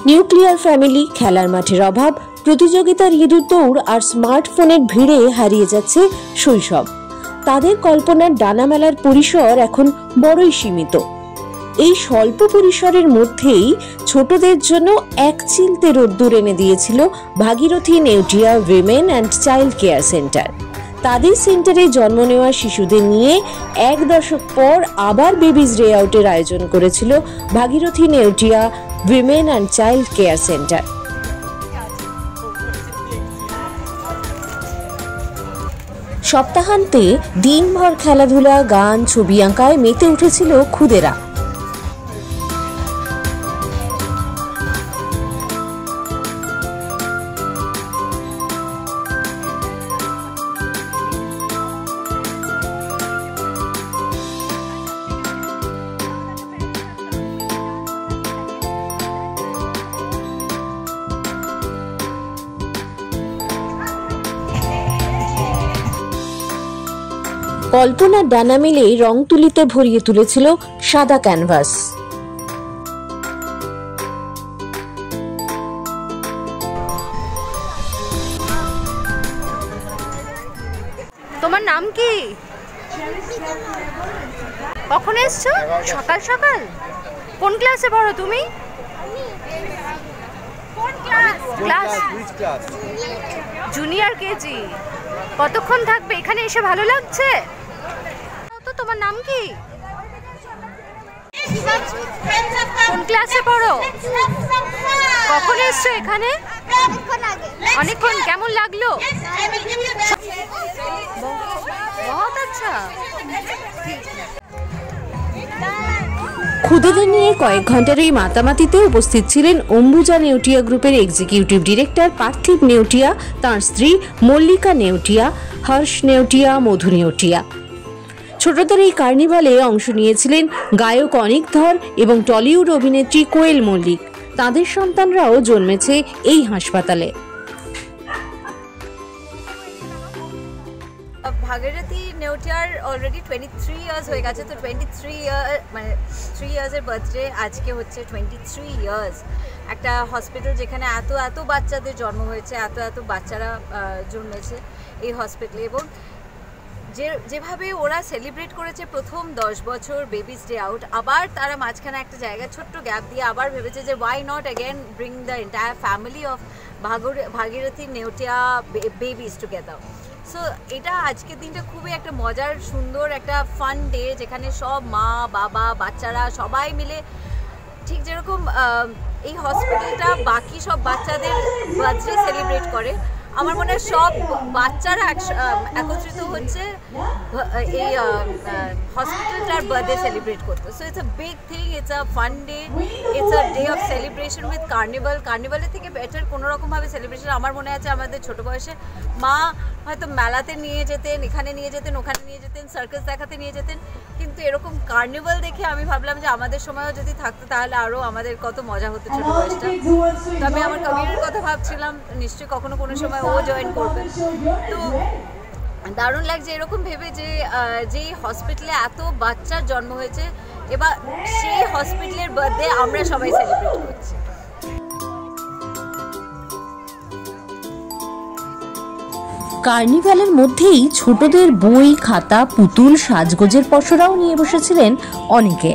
Nuclear family, খেলার মাঠের অভাব, প্রতিযোগিতার ইঁদুর দৌড় আর স্মার্টফোনের ভিড়ে হারিয়ে যাচ্ছে শৈশব। তাদের কল্পনার ডানা মেলার পরিসর এখন বড়ই সীমিত। এই স্বল্প পরিসরের মধ্যেই ছোটদের জন্য এক চিলতে রোদ্দুর এনে দিয়েছিল Bhagirathi Neotia women and child care centre. তাদের সেন্টারে জন্ম নেওয়া শিশুদের নিয়ে এক দশক পর আবার বেবিজ ডে আউটের আয়োজন করেছিল Bhagirathi Neotia women and child care centre. সপ্তাহান্তে দিনভর খেলাধুলা, গান, ছবি আঁকায় মেতে উঠেছিল খুদেরা। কল্পনার ডানা মেলে রং তুলিতে ভরিয়ে তুলেছিল সাদা ক্যানভাস। তোমার নাম কি? কখন এসছো? সকাল সকাল। কোন ক্লাসে পড়ো তুমি? Class junior KG. কতক্ষণ থাকবে এখানে? এসে ভালো লাগছে তো? তোমার নাম কি? কোন ক্লাসে পড়ো? কখন এসছো এখানে? অনেকক্ষণ। কেমন লাগলো? বহুত আচ্ছা। খুদেদের নিয়ে কয়েক ঘন্টার এই মাতামাতিতে উপস্থিত ছিলেন অম্বুজা নেউটিয়া গ্রুপের এক্সিকিউটিভ ডিরেক্টর পার্থিব নেউটিয়া, তাঁর স্ত্রী মল্লিকা নেউটিয়া, হর্ষ নেউটিয়া, মধু নেউটিয়া। ছোটদের এই কার্নিভালে অংশ নিয়েছিলেন গায়ক অনিক ধর এবং টলিউড অভিনেত্রী কোয়েল মল্লিক। তাদের সন্তানরাও জন্মেছে এই হাসপাতালে। ভাগীরথী নেউটিয়ার অলরেডি 23 ইয়ার্স হয়ে গেছে। তো 23 ইয়ার মানে 3 ইয়ার্সের বার্থডে আজকে হচ্ছে 23 ইয়ার্স। একটা হসপিটাল যেখানে এত এত বাচ্চাদের জন্ম হয়েছে, এত এত বাচ্চারা জন্মেছে এই হসপিটালে। এবং যেভাবে ওরা সেলিব্রেট করেছে প্রথম 10 বছর বেবিজ ডে আউট, আবার তারা মাঝখানে একটা জায়গায় ছোট্ট গ্যাপ দিয়ে আবার ভেবেছে যে why not again bring the entire family of Bhagirathi Neotia babies together. So এটা আজকের দিনটা খুবই একটা মজার, সুন্দর একটা ফান ডে, যেখানে সব মা বাবা বাচ্চারা সবাই মিলে, ঠিক যেরকম এই হসপিটালটা বাকি সব বাচ্চাদের বার্থডে সেলিব্রেট করে, আমার মনে হয় সব বাচ্চারা একত্রিত হচ্ছে এই হসপিটালটার বার্থডে সেলিব্রেট করতে। So it's a big thing, it's a fun day, it's a day of celebration with carnival. কার্নিভালের থেকে বেটার কোনোরকমভাবে সেলিব্রেশন আমার মনে আছে আমাদের ছোটো বয়সে মা হয়তো মেলাতে নিয়ে যেতেন, এখানে নিয়ে যেতেন, ওখানে নিয়ে যেতেন, সার্কাস দেখাতে নিয়ে যেতেন, কিন্তু এরকম কার্নিভাল দেখে আমি ভাবলাম যে আমাদের সময়ও যদি থাকতো তাহলে আরও আমাদের কত মজা হতো ছোটো বয়সটা। তো আমি আমার কবিরের কথা ভাবছিলাম, নিশ্চয়ই কখনো কোনো সময় ও জয়েন করবে। তো দারুণ লাগছে এরকম ভেবে যে যেই হসপিটালে এত বাচ্চার জন্ম হয়েছে, এবার সেই হসপিটালের বার্থডে আমরা সবাই সেলিব্রেট করছি। কার্নিভালের মধ্যেই ছোটদের বই, খাতা, পুতুল, সাজগোজের পসরাও নিয়ে বসেছিলেন অনেকে।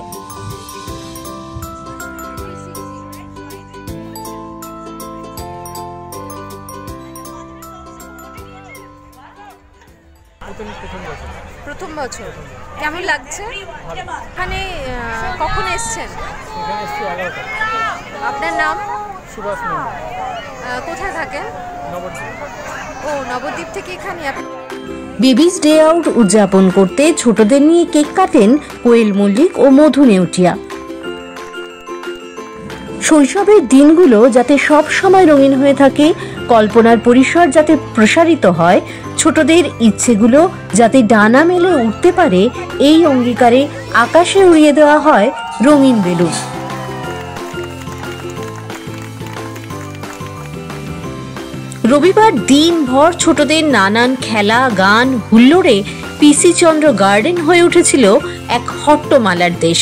প্রথম বছর। কেমন লাগছে? এখানে কখন এসছেন? আপনার নাম? সুভাষ। কোথায় থাকেন? ও, নবদ্বীপ থেকে এখানে। বেবিজ ডে আউট উদযাপন করতে ছোটদের নিয়ে কেক কাটেন কোয়েল মল্লিক ও মধু নেউটিয়া। শৈশবের দিনগুলো যাতে সব সময় রঙিন হয়ে থাকে, কল্পনার পরিসর যাতে প্রসারিত হয়, ছোটদের ইচ্ছেগুলো যাতে ডানা মেলে উঠতে পারে, এই অঙ্গীকারে আকাশে উড়িয়ে দেওয়া হয় রঙিন বেলুন। রবিবার দিনভর ছোটদের নানান খেলা, গান, হুল্লোড়ে পিসি চন্দ্র গার্ডেন হয়ে উঠেছিল এক হট্টমালার দেশ।